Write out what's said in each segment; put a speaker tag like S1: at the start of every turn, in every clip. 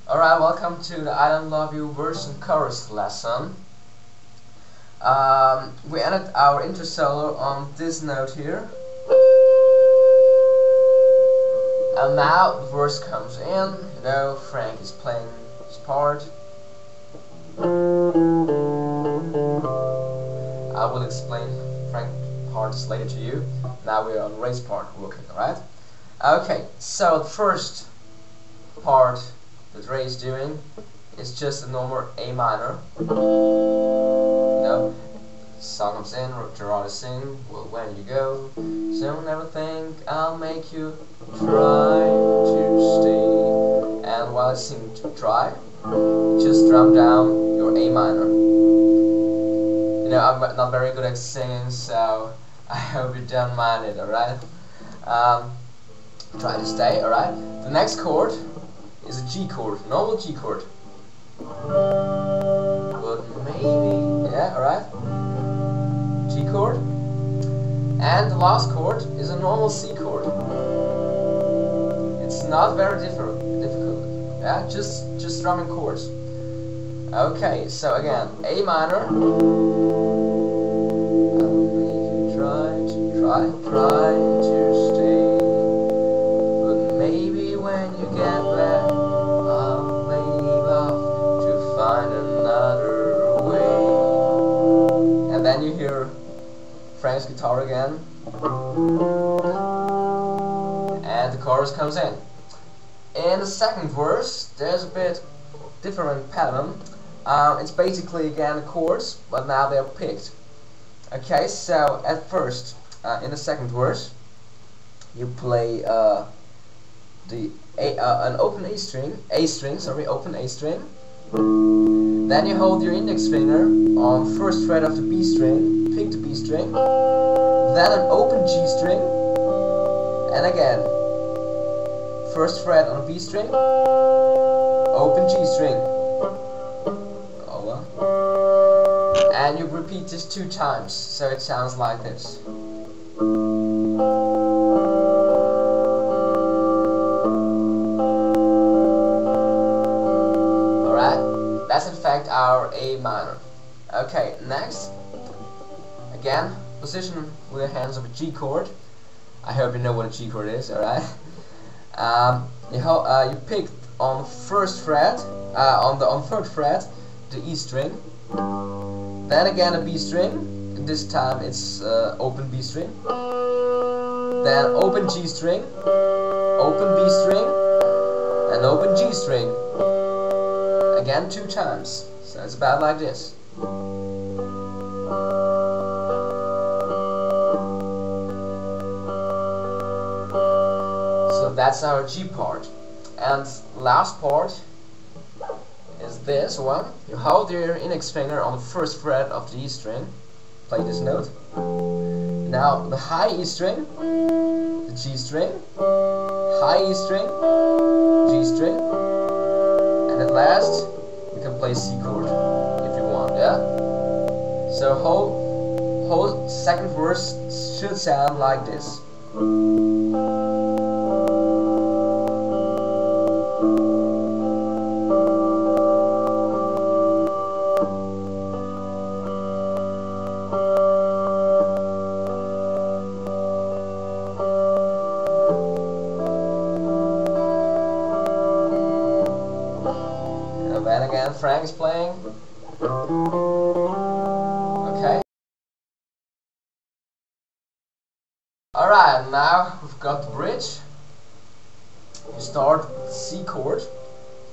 S1: Alright, welcome to the I Don't Love You verse and chorus lesson. We ended our intro solo on this note here. And now the verse comes in, Frank is playing his part. I will explain Frank's parts later to you. Now we are on Ray's part working, alright? Okay, so the first part that Ray is doing is just a normal A minor. Song comes in, Gerard is singing, well, when you go, so never think I'll make you try to stay. And while I sing to try, just drum down your A minor. I'm not very good at singing, so I hope you don't mind it, alright? Try to stay, alright? The next chord is a G chord, normal G chord. But maybe, alright? G chord. And the last chord is a normal C chord. It's not very difficult. Just strumming chords. Okay, so again, A minor. I'll make you try to stay. But maybe when you get back, I'll leave off to find another way. And then you hear Frank's guitar again. And the chorus comes in. In the second verse, there's a bit different pattern. It's basically again chords, but now they're picked. Okay, so at first, in the second verse, you play an open A string, open A string. Then you hold your index finger on first fret of the B string, pick the B string. Then an open G string, and again, first fret on a B string, open G string. And you repeat this 2 times, so it sounds like this. Alright, that's in fact our A minor. Okay, next, again, position with your hands of a G chord. I hope you know what a G chord is, alright? You pick on first fret, on third fret, the E string. Then again a B string. This time it's open B string. Then open G string, open B string, and open G string. Again 2 times. So it's about like this. So that's our G part. And last part is this one. You hold your index finger on the first fret of the E string, play this note. Now the high E string, the G string, high E string, G string, and at last you can play C chord if you want, So whole second verse should sound like this. Then again, Frank is playing. Okay. Alright, now we've got the bridge. You start with C chord,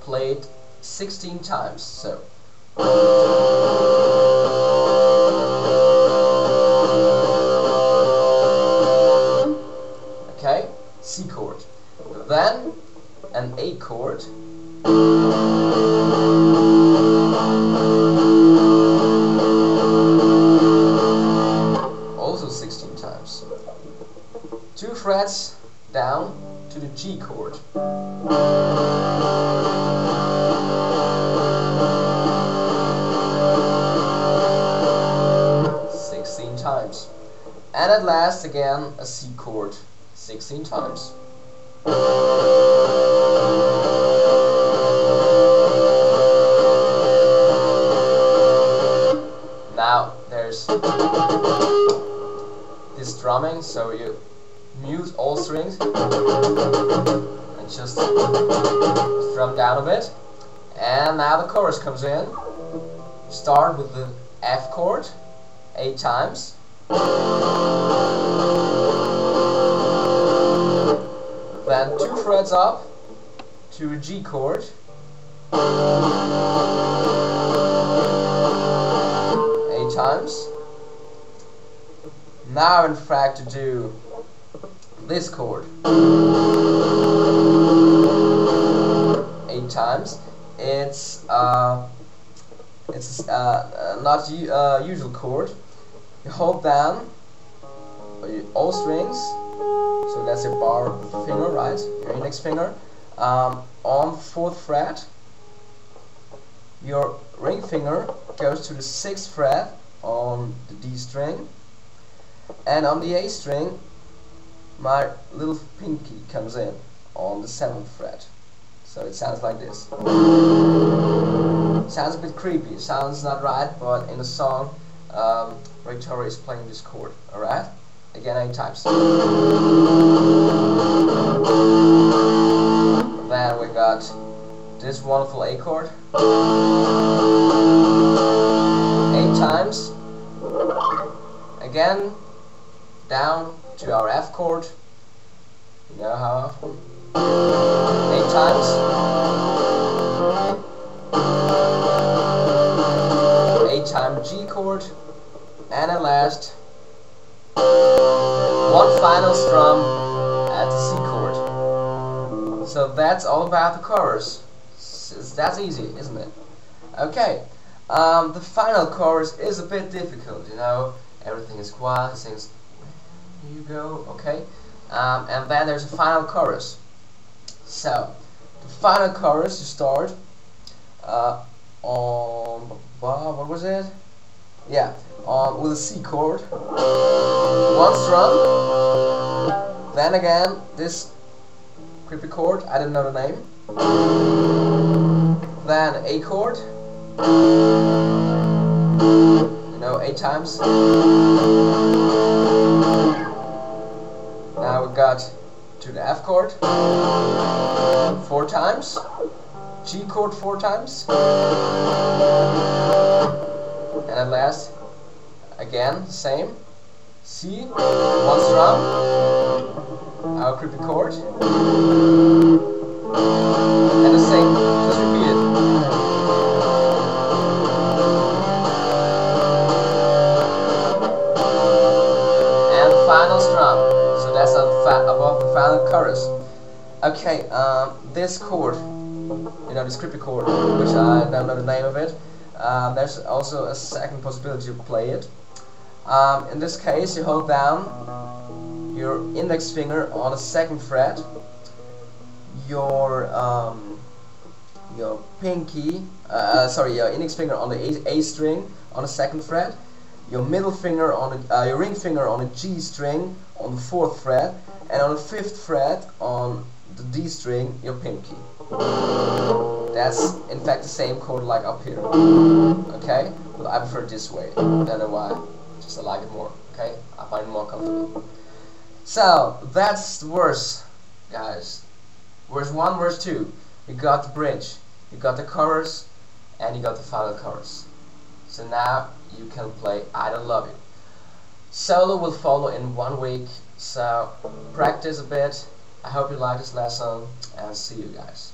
S1: played 16 times. So. Okay, C chord. Then an A chord. Also 16 times. 2 frets down to the G chord. Times. And at last again a C chord 16 times. strumming, so you mute all strings and just strum down a bit. And now the chorus comes in. Start with the F chord 8 times. Then 2 frets up to a G chord. 8 times. Now in fact to do this chord 8 times. It's not usual chord. You hold down all strings, so that's your bar finger, right? Your index finger on the 4th fret. Your ring finger goes to the 6th fret on the D string, and on the A string my little pinky comes in on the 7th fret. So it sounds like this. Sounds a bit creepy, sounds not right, but in the song Ray Torrey is playing this chord, alright? Again 8 times. Then we got this wonderful A chord 8 times. Again down to our F chord. You know how often? 8 times. 8 time G chord. And at last, one final strum at the C chord. So that's all about the chorus. That's easy, isn't it? Okay, the final chorus is a bit difficult, you know. Everything is quiet, it sings, here you go, okay. And then there's a final chorus. So, the final chorus you start on, what was it? Yeah, with a C chord. One strum. Then again, this creepy chord, I don't know the name. Then A chord. You know, 8 times. Now we got to the F chord 4 times, G chord 4 times, and at last again same, C, one strum, our creepy chord, and the same, just repeat it. And the final strum. So that's above the final chorus. Okay, this chord, you know, this creepy chord, which I don't know the name of it, there's also a second possibility to play it. In this case, you hold down your index finger on the 2nd fret, your pinky, your index finger on the A string on the 2nd fret, your middle finger on the, your ring finger on the G string on the 4th fret, and on the 5th fret on the D string, your pinky. That's in fact the same chord like up here. Okay? But I prefer it this way. I don't know why. Just I like it more. Okay? I find it more comfortable. So that's the verse, guys. Verse 1, verse 2. You got the bridge, you got the chorus, and you got the final chorus. So now you can play I Don't Love You. Solo will follow in 1 week, so practice a bit. I hope you like this lesson, and see you guys.